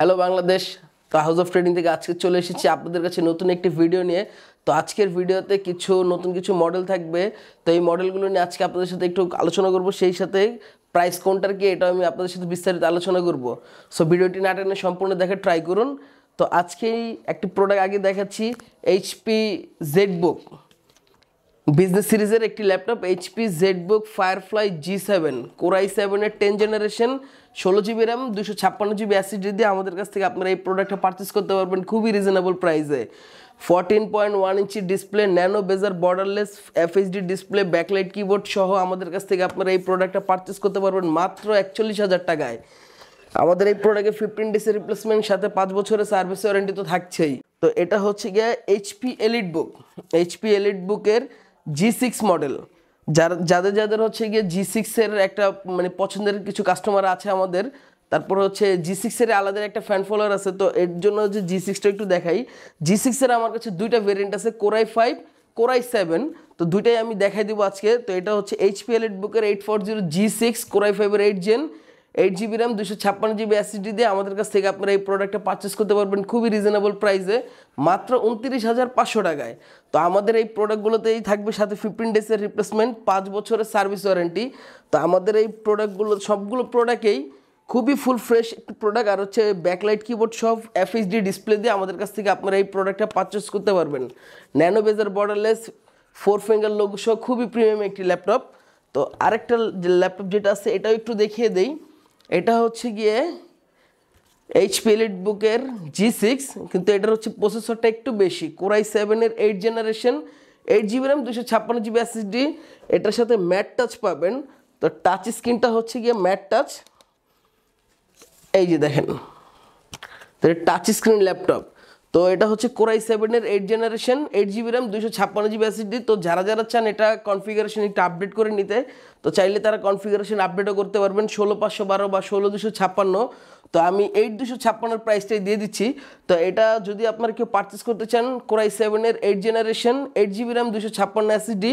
Hello Bangladesh. তো house of trading থেকে আজকে চলে এসেছি আপনাদের কাছে নতুন একটি ভিডিও নিয়ে। তো আজকের ভিডিওতে নতুন কিছু মডেল থাকবে। তো এই মডেলগুলো নিয়ে আজকে আপনাদের সাথে একটু আলোচনা করব, সেই সাথে প্রাইস কোনটার কি এটাও আমি আপনাদের সাথে বিস্তারিত আলোচনা করব। সো ভিডিওটি না টেনে সম্পূর্ণ দেখে ট্রাই করুন। তো আজকেই একটি প্রোডাক্ট আগে দেখাচ্ছি, এইচপি জেডবুক বিজনেস সিরিজের একটি laptop, HP ZBook Firefly G7 core i7-এর 10 generation, 16GB RAM, 256GB SSD দিয়ে আমাদের কাছ থেকে আপনারা এই প্রোডাক্টটা পারচেস করতে পারবেন খুবই রিজনেবল প্রাইসে। 14.1 inch display, nano bezel borderless FHD display, backlight keyboard সহ আমাদের কাছ থেকে আপনারা এই প্রোডাক্টটা পারচেস করতে পারবেন মাত্র 41,000 টাকায়। আমাদের এই প্রোডাক্টে 15 ডেজের রিপ্লেসমেন্ট, সাথে 5 বছরের সার্ভিস ওয়ারেন্টি তো থাকছেই। তো এটা হচ্ছে গিয়ে এইচপি এলিট বুকের G6 মডেল। যাদের হচ্ছে গিয়ে G6-এর একটা পছন্দের কিছু কাস্টমার আছে আমাদের, তারপর হচ্ছে G6-এর আলাদা একটা ফ্যান ফলোয়ার আছে। তো এর জন্য হচ্ছে G6টা একটু দেখাই। G6-এর আমার কাছে দুইটা ভেরিয়েন্ট আছে, কোর i5, কোর i7। তো দুইটাই আমি দেখাই দিব আজকে। তো এটা হচ্ছে এইচপি এলিট বুকের 840 G6 কোর i5-এর 8 Gen, 8GB RAM, 256GB SSD দিয়ে আমাদের কাছ থেকে আপনারা এই প্রোডাক্টটা পারচেস করতে পারবেন খুবই রিজনেবল প্রাইসে, মাত্র 29,500 টাকায়। তো আমাদের এই প্রোডাক্টগুলোতেই থাকবে সাথে 15 ডেজের রিপ্লেসমেন্ট, 5 বছরের সার্ভিস ওয়ারেন্টি। তো আমাদের এই প্রোডাক্টগুলো সবগুলো প্রোডাক্টেই খুবই ফুল ফ্রেশ একটি প্রোডাক্ট, আর হচ্ছে ব্যাকলাইট কিবোর্ড সব FHD ডিসপ্লে দিয়ে আমাদের কাছ থেকে আপনারা এই প্রোডাক্টটা পারচেস করতে পারবেন। Nano bezel borderless 4 finger logo সহ খুবই প্রিমিয়াম একটি ল্যাপটপ। তো আরেকটা ল্যাপটপ যেটা আছে এটাও একটু দেখিয়ে দেই। এটা হচ্ছে গিয়ে এইচপি এলিট বুকের G6, কিন্তু এটার হচ্ছে প্রসেসরটা একটু বেশি, কোর i7-এর 8 generation, 8GB RAM, 256GB SSD। এটার সাথে ম্যাট টাচ পাবেন। তো টাচ স্ক্রিনটা হচ্ছে গিয়ে ম্যাট টাচ, এই যে দেখেন, তো টাচ স্ক্রিন ল্যাপটপ। তো এটা হচ্ছে কোর i7-এর 8 generation, 8GB RAM, 256GB SSD। তো যারা চান এটা কনফিগারেশন একটু আপডেট করে নিতে, তো চাইলে তারা কনফিগারেশন আপডেটও করতে পারবেন, 16512 বা 16256। তো আমি 8256-এর প্রাইসটাই দিয়ে দিচ্ছি। তো এটা যদি আপনারা কেউ পারচেস করতে চান, কোর i7-এর 8 generation, 8GB RAM, 256 SSD,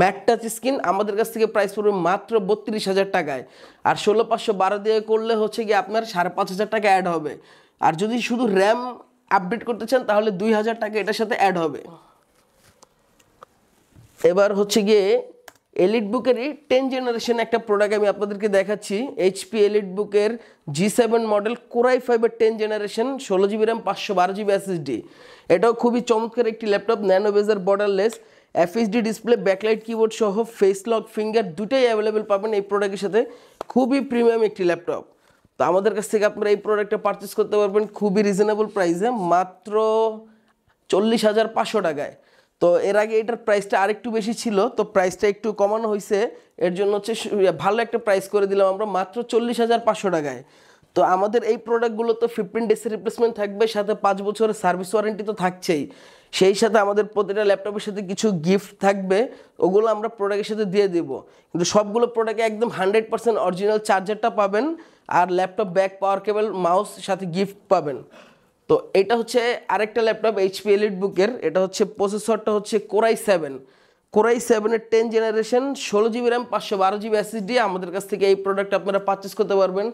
matte touch screen, আমাদের কাছ থেকে প্রাইস পড়বে মাত্র 32,000 টাকায়। আর 16512 দিয়ে করলে হচ্ছে গিয়ে আপনার 5,500 টাকা অ্যাড হবে। আর যদি শুধু র্যাম আপডেট করতে চান তাহলে 2,000 টাকা এটার সাথে অ্যাড হবে। এবার হচ্ছে গিয়ে এলিট বুকেরই 10 জেনারেশন একটা প্রোডাক্ট আমি আপনাদেরকে দেখাচ্ছি, এইচপি এলিট বুকের G7 মডেল, কোর i5-এর 10 generation, 16GB RAM, 512GB SSD। এটাও খুবই চমৎকার একটি laptop, nano bezel borderless FHD display, backlight keyboard সহ ফেস লক ফিঙ্গার দুটোই অ্যাভেলেবেল পাবেন এই প্রোডাক্টের সাথে। খুবই প্রিমিয়াম একটি ল্যাপটপ। তো আমাদের কাছ থেকে আপনারা এই প্রোডাক্টটা পারচেস করতে পারবেন খুবই রিজনেবল প্রাইসে, মাত্র 40,500 টাকায়। তো এর আগে এটার প্রাইসটা আরেকটু বেশি ছিল, তো প্রাইসটা একটু কমানো হয়েছে, এর জন্য হচ্ছে ভালো একটা প্রাইস করে দিলাম আমরা মাত্র 40,500 টাকায়। তো আমাদের এই প্রোডাক্টগুলো তো 15 ডেজের রিপ্লেসমেন্ট থাকবে, সাথে 5 বছরের সার্ভিস ওয়ারেন্টি তো থাকছেই। সেই সাথে আমাদের প্রতিটা ল্যাপটপের সাথে কিছু গিফট থাকবে, ওগুলো আমরা প্রোডাক্টের সাথে দিয়ে দেবো। কিন্তু সবগুলো প্রোডাক্টে একদম 100% অরিজিনাল চার্জারটা পাবেন, আর ল্যাপটপ ব্যাক, পাওয়ার কেবল, মাউস সাথে গিফট পাবেন। তো এটা হচ্ছে আরেকটা ল্যাপটপ এইচপি এলিট বুকের, এটা হচ্ছে প্রসেসরটা হচ্ছে কোর i7-এর 10 generation, 16GB RAM, 512GB SSD। আমাদের কাছ থেকে এই প্রোডাক্ট আপনারা পারচেস করতে পারবেন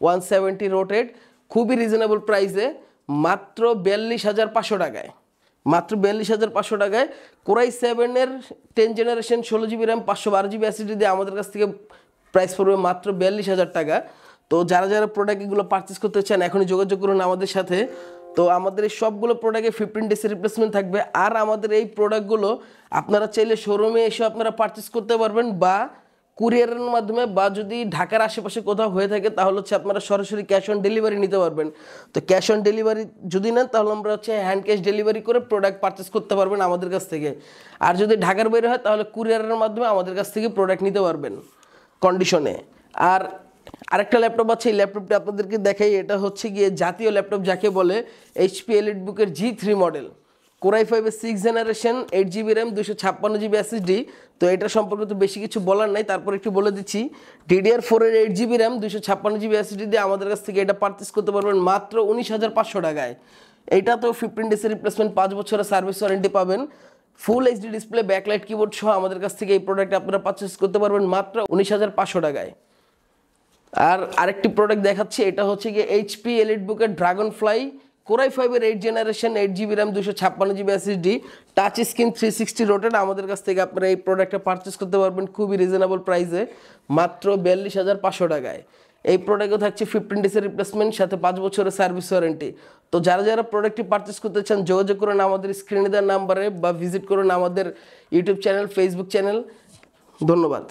170 রোটেড খুবই রিজনেবল প্রাইসে, মাত্র 42,500 টাকায়। মাত্র 42,500 টাকায় কোর i7-এর 10 generation, 16GB RAM, 512GB SSD দিয়ে আমাদের কাছ থেকে প্রাইস পড়বে মাত্র 42,000 টাকা। তো যারা প্রোডাক্ট এগুলো পারচেস করতে চান এখনই যোগাযোগ করুন আমাদের সাথে। তো আমাদের এই সবগুলো প্রোডাক্টে 15 ডেজের রিপ্লেসমেন্ট থাকবে। আর আমাদের এই প্রোডাক্টগুলো আপনারা চাইলে শোরুমে এসে আপনারা পারচেস করতে পারবেন, বা কুরিয়ারের মাধ্যমে, বা যদি ঢাকার আশেপাশে কোথাও হয়ে থাকে তাহলে হচ্ছে আপনারা সরাসরি ক্যাশ অন ডেলিভারি নিতে পারবেন। তো ক্যাশ অন ডেলিভারি যদি নেন তাহলে আমরা হচ্ছে হ্যান্ড ক্যাশ ডেলিভারি করে প্রোডাক্ট পারচেস করতে পারবেন আমাদের কাছ থেকে। আর যদি ঢাকার বাইরে হয় তাহলে কুরিয়ারের মাধ্যমে আমাদের কাছ থেকে প্রোডাক্ট নিতে পারবেন কন্ডিশনে। আর আরেকটা ল্যাপটপ আছে, এই ল্যাপটপটা আপনাদেরকে দেখাই। এটা হচ্ছে গিয়ে জাতীয় ল্যাপটপ যাকে বলে, এইচপি এলিট বুকের G3 মডেল, কোর i5-এর 6 generation, 8GB RAM, 256GB SSD। তো এটা সম্পর্কে তো বেশি কিছু বলার নাই, তারপর একটু বলে দিচ্ছি। DDR4-এর 8GB র্যাম, 256GB SSD দিয়ে আমাদের কাছ থেকে এটা পারচেস করতে পারবেন মাত্র 19,500 টাকায়। এইটা তো 15 ডেজের রিপ্লেসমেন্ট, 5 বছরের সার্ভিস ওয়ারেন্টি পাবেন, full HD display, backlight keyboard সহ আমাদের কাছ থেকে এই প্রোডাক্ট আপনারা পারচেস করতে পারবেন মাত্র 19,500 টাকায়। আর আরেকটি প্রোডাক্ট দেখাচ্ছি, এটা হচ্ছে গিয়ে এইচপি এলিটবুকের ড্রাগন ফ্লাই কোরাই 5-এর 8 generation 8GB RAM 256GB SSD touch screen 360 rotate. আমাদের কাছ থেকে আপনারা এই প্রোডাক্টটা পারচেস করতে পারবেন খুবই রিজনেবল প্রাইসে, মাত্র 42,500 টাকায়। এই প্রোডাক্টও থাকছে 15 ডেজের রিপ্লেসমেন্ট, সাথে 5 বছরের সার্ভিস ওয়ারেন্টি। তো যারা যারা প্রোডাক্টটি পারচেস করতে চান যোগাযোগ করুন আমাদের স্ক্রিনে দেওয়া নাম্বারে বা ভিজিট করুন আমাদের ইউটিউব চ্যানেল, ফেসবুক চ্যানেল। ধন্যবাদ।